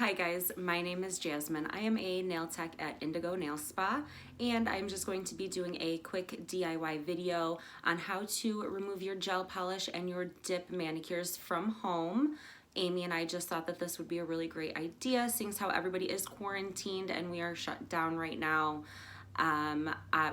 Hi guys, my name is Jasmine. I am a nail tech at Indigo Nail Spa, and I'm just going to be doing a quick DIY video on how to remove your gel polish and your dip manicures from home. Amy and I just thought that this would be a really great idea, seeing as how everybody is quarantined and we are shut down right now.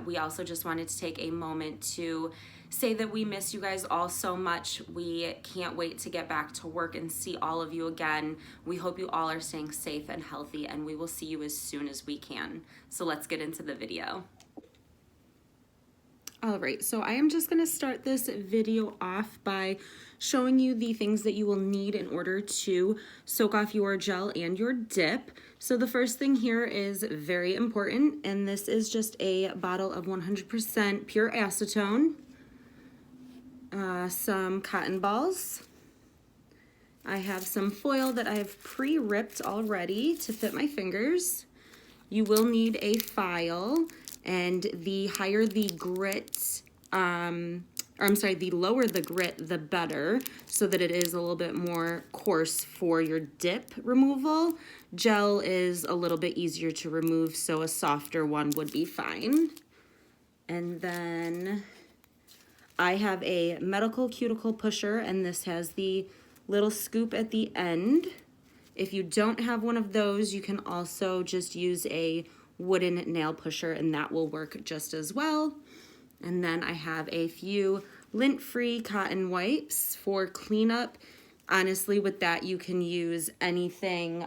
We also just wanted to take a moment to say that we miss you guys all so much. We can't wait to get back to work and see all of you again. We hope you all are staying safe and healthy, and we will see you as soon as we can. So let's get into the video. All right, so I am just going to start this video off by showing you the things that you will need in order to soak off your gel and your dip. So the first thing here is very important, and this is just a bottle of 100% pure acetone, some cotton balls. I have some foil that I've pre-ripped already to fit my fingers. You will need a file, and the higher the grit, the lower the grit, the better, so that it is a little bit more coarse for your dip removal. Gel is a little bit easier to remove, so a softer one would be fine. And then I have a medical cuticle pusher, and this has the little scoop at the end. If you don't have one of those, you can also just use a wooden nail pusher, and that will work just as well. And then I have a few lint-free cotton wipes for cleanup. Honestly, with that, you can use anything,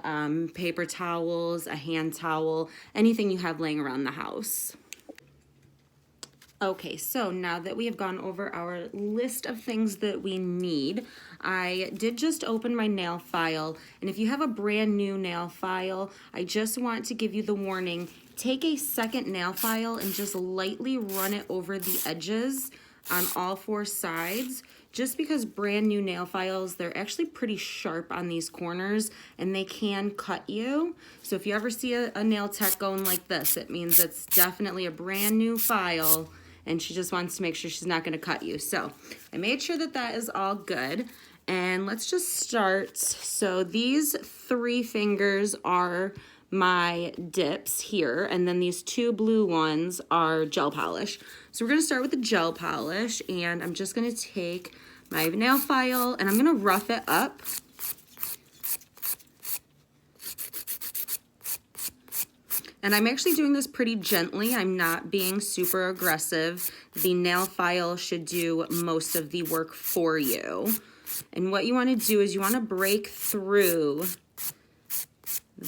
paper towels, a hand towel, anything you have laying around the house. Okay, so now that we have gone over our list of things that we need, I did just open my nail file, and if you have a brand new nail file, I just want to give you the warning, take a second nail file and just lightly run it over the edges on all four sides. Just because brand new nail files, they're actually pretty sharp on these corners and they can cut you. So if you ever see a nail tech going like this, it means it's definitely a brand new file and she just wants to make sure she's not going to cut you. So I made sure that that is all good. And let's just start. So these 3 fingers are my dips here, and then these 2 blue ones are gel polish. So we're going to start with the gel polish, and I'm just going to take my nail file and I'm going to rough it up. And I'm actually doing this pretty gently. I'm not being super aggressive. The nail file should do most of the work for you. And what you want to do is you want to break through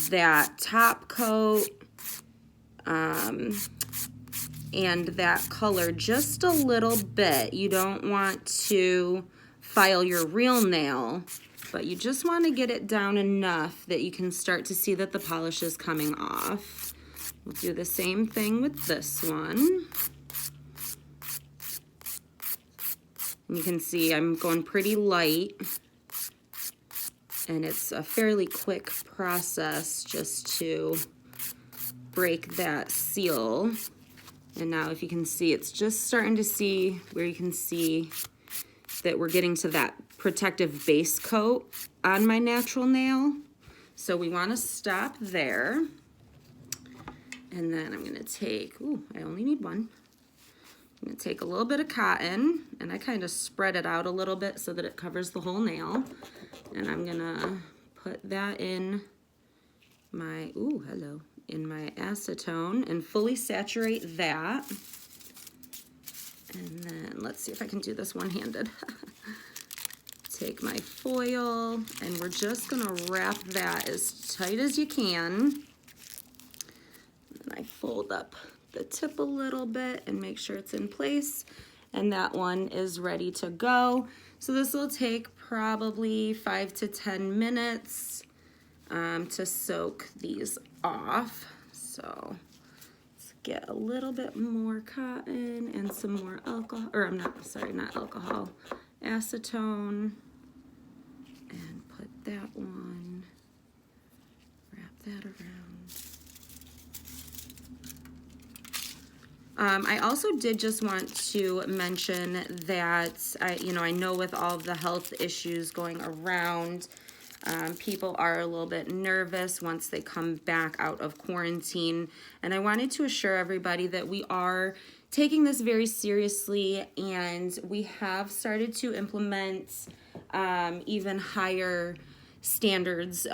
that top coat and that color just a little bit. You don't want to file your real nail, but you just want to get it down enough that you can start to see that the polish is coming off. We'll do the same thing with this one. You can see I'm going pretty light, and it's a fairly quick process just to break that seal. And now if you can see, it's just starting to see where you can see that we're getting to that protective base coat on my natural nail. So we want to stop there. And then I'm going to take, I only need one. I'm going to take a little bit of cotton, and I kind of spread it out a little bit so that it covers the whole nail. And I'm going to put that in my, in my acetone and fully saturate that. And then let's see if I can do this one-handed. Take my foil, and we're just going to wrap that as tight as you can. And I fold up the tip a little bit and make sure it's in place, and that one is ready to go. So this will take probably 5 to 10 minutes to soak these off. So let's get a little bit more cotton and some more alcohol, or not alcohol, acetone, and put that one, wrap that around. I also did just want to mention that I know with all of the health issues going around, People are a little bit nervous once they come back out of quarantine, and I wanted to assure everybody that we are taking this very seriously, and we have started to implement even higher standards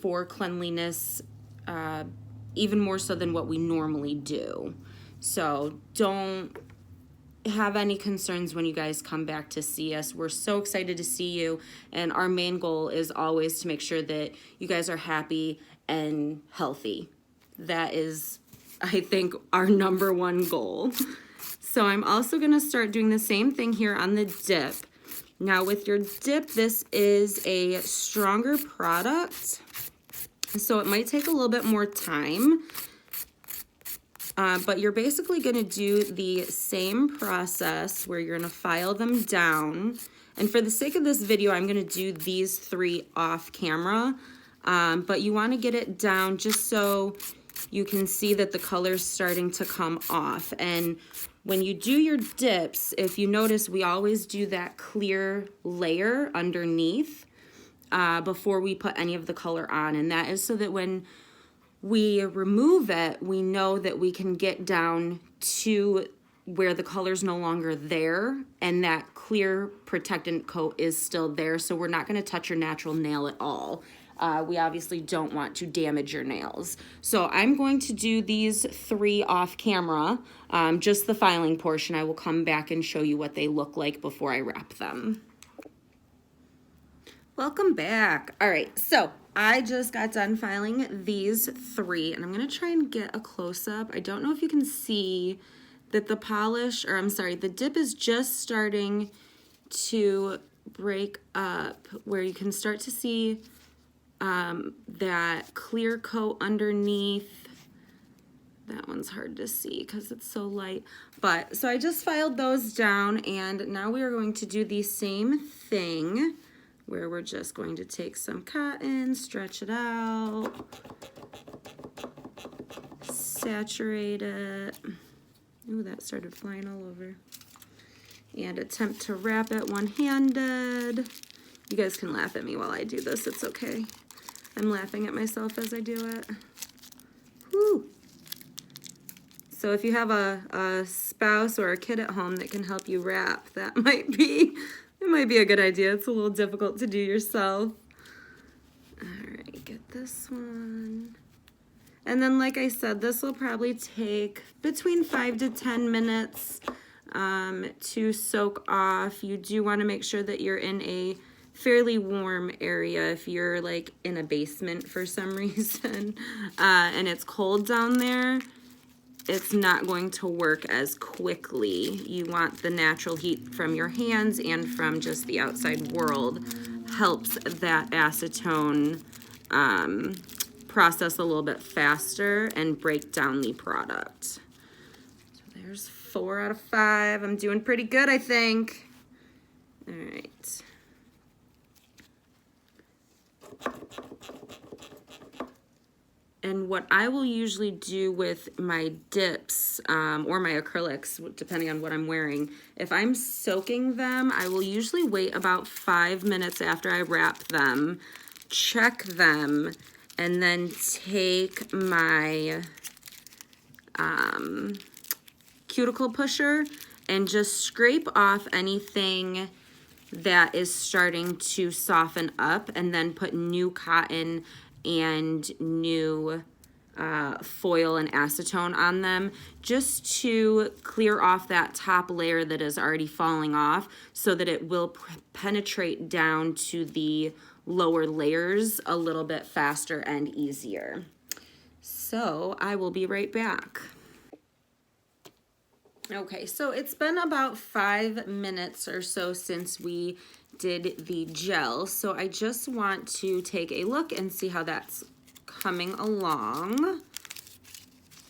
for cleanliness, even more so than what we normally do. So don't have any concerns when you guys come back to see us. We're so excited to see you, and our main goal is always to make sure that you guys are happy and healthy. That is, I think, our number one goal. So I'm also going to start doing the same thing here on the dip. Now with your dip, this is a stronger product, so it might take a little bit more time. But you're basically going to do the same process where you're going to file them down. And for the sake of this video, I'm going to do these 3 off camera. But you want to get it down just so you can see that the color's starting to come off. And when you do your dips, if you notice, we always do that clear layer underneath before we put any of the color on. And that is so that when we remove it, we know that we can get down to where the color's no longer there and that clear protectant coat is still there. So we're not going to touch your natural nail at all. We obviously don't want to damage your nails. So I'm going to do these 3 off camera, just the filing portion. I will come back and show you what they look like before I wrap them. Welcome back. All right, so I just got done filing these 3, and I'm gonna try and get a close-up. I don't know if you can see that the polish, or I'm sorry, the dip is just starting to break up, where you can start to see that clear coat underneath. That one's hard to see because it's so light. But, so I just filed those down, and now we are going to do the same thing, where we're just going to take some cotton, stretch it out, saturate it. Ooh, that started flying all over. And attempt to wrap it one-handed. You guys can laugh at me while I do this, it's okay. I'm laughing at myself as I do it. Whew. So if you have a spouse or a kid at home that can help you wrap, that might be a good idea. It's a little difficult to do yourself. All right, get this one. And then, like I said, this will probably take between 5 to 10 minutes to soak off. You do want to make sure that you're in a fairly warm area if you're like in a basement for some reason and it's cold down there. It's not going to work as quickly. You want the natural heat from your hands and from just the outside world helps that acetone process a little bit faster and break down the product. So there's 4 out of 5. I'm doing pretty good, I think. All right. And what I will usually do with my dips or my acrylics, depending on what I'm wearing, if I'm soaking them, I will usually wait about 5 minutes after I wrap them, check them, and then take my cuticle pusher and just scrape off anything that is starting to soften up, and then put new cotton and new foil and acetone on them just to clear off that top layer that is already falling off so that it will penetrate down to the lower layers a little bit faster and easier. So I will be right back. Okay, so it's been about 5 minutes or so since we did the gel, so I just want to take a look and see how that's coming along.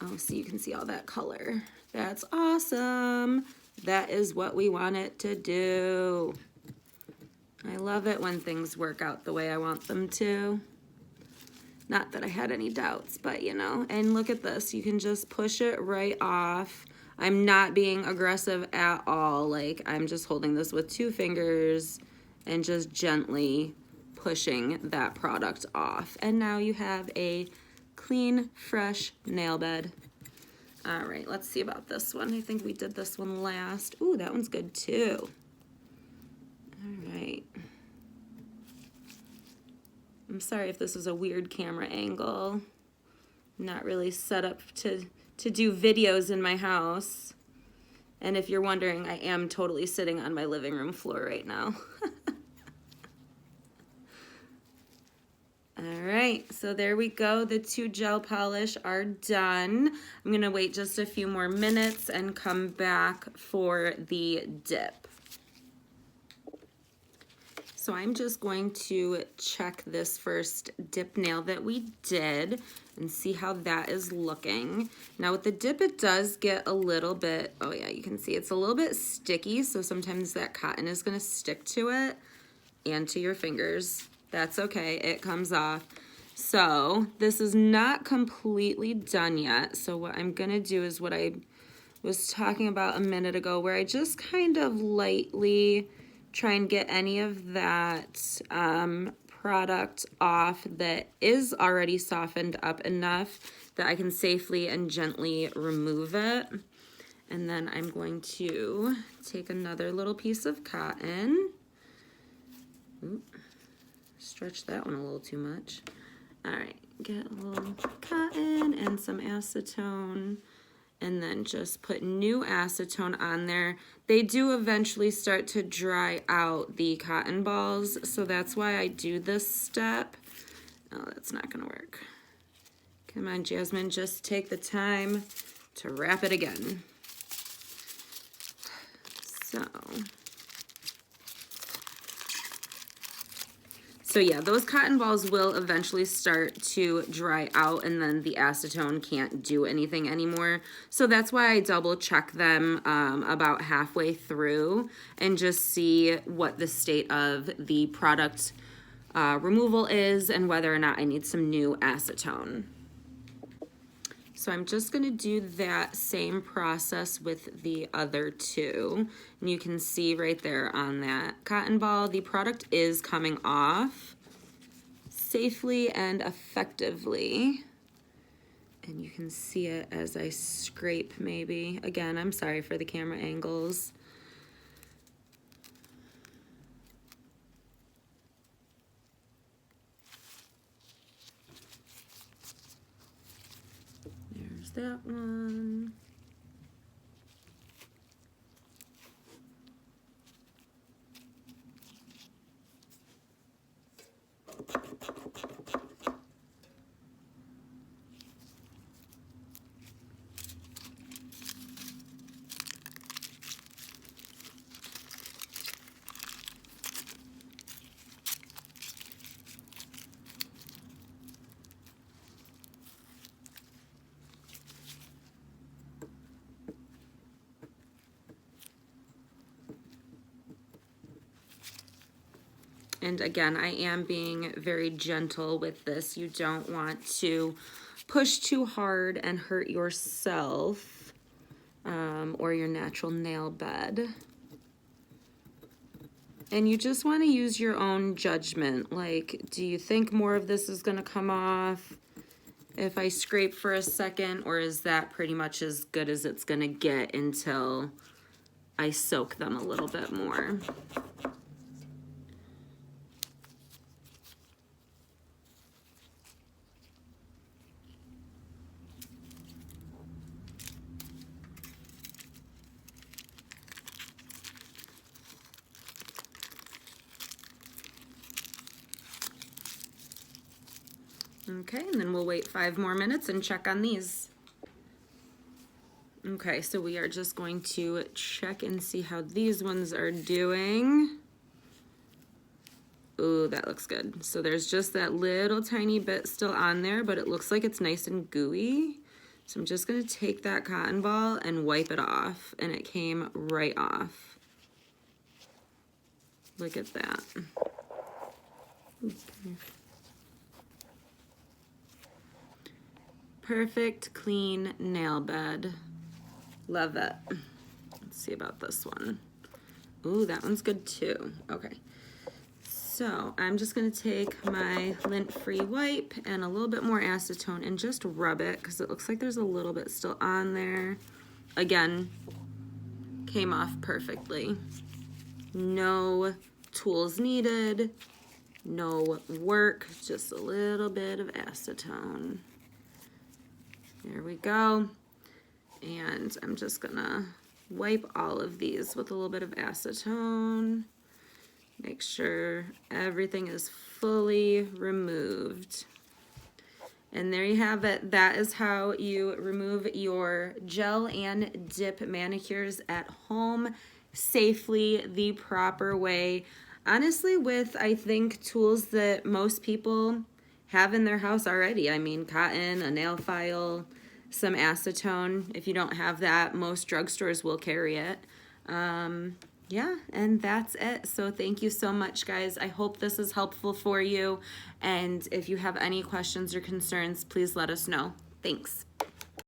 Oh, so you can see all that color. That's awesome. That is what we want it to do. I love it when things work out the way I want them to. Not that I had any doubts, but you know, and look at this. You can just push it right off. I'm not being aggressive at all. Like, I'm just holding this with 2 fingers and just gently pushing that product off. And now you have a clean, fresh nail bed. All right, let's see about this one. I think we did this one last. Ooh, that one's good too. All right. I'm sorry if this is a weird camera angle. I'm not really set up to do videos in my house. And if you're wondering, I am totally sitting on my living room floor right now. All right, so there we go. The 2 gel polish are done. I'm gonna wait just a few more minutes and come back for the dip. So I'm just going to check this first dip nail that we did and see how that is looking. Now with the dip, it does get a little bit, oh yeah, you can see it's a little bit sticky, so sometimes that cotton is gonna stick to it and to your fingers. That's okay, it comes off. So this is not completely done yet. So what I'm gonna do is what I was talking about a minute ago, where I just kind of lightly try and get any of that product off that is already softened up enough that I can safely and gently remove it. And then I'm going to take another little piece of cotton. Oop. Stretch that one a little too much. All right, get a little cotton and some acetone, and then just put new acetone on there. They do eventually start to dry out the cotton balls, so that's why I do this step. Oh, that's not gonna work. Come on, Jasmine, just take the time to wrap it again. So yeah, those cotton balls will eventually start to dry out, and then the acetone can't do anything anymore. So that's why I double check them about halfway through and just see what the state of the product removal is and whether or not I need some new acetone. So I'm just gonna do that same process with the other 2. And you can see right there on that cotton ball, the product is coming off safely and effectively. And you can see it as I scrape maybe. Again, I'm sorry for the camera angles. There's that one. And again, I am being very gentle with this. You don't want to push too hard and hurt yourself or your natural nail bed. And you just want to use your own judgment. Like, do you think more of this is going to come off if I scrape for a second, or is that pretty much as good as it's going to get until I soak them a little bit more? Okay, and then we'll wait 5 more minutes and check on these. Okay, so we are just going to check and see how these ones are doing. Ooh, that looks good. So there's just that little tiny bit still on there, but it looks like it's nice and gooey. So I'm just gonna take that cotton ball and wipe it off, and it came right off. Look at that. Okay. Perfect, clean nail bed. Love it. Let's see about this one. Ooh, that one's good too. Okay. So I'm just going to take my lint-free wipe and a little bit more acetone and just rub it because it looks like there's a little bit still on there. Again, came off perfectly. No tools needed, no work, just a little bit of acetone. There we go. And I'm just gonna wipe all of these with a little bit of acetone. Make sure everything is fully removed. And there you have it. That is how you remove your gel and dip manicures at home safely, the proper way. Honestly, with, I think, tools that most people have in their house already. I mean, cotton, a nail file, some acetone. If you don't have that, most drugstores will carry it. Yeah, and that's it. So thank you so much, guys. I hope this is helpful for you. And if you have any questions or concerns, please let us know. Thanks.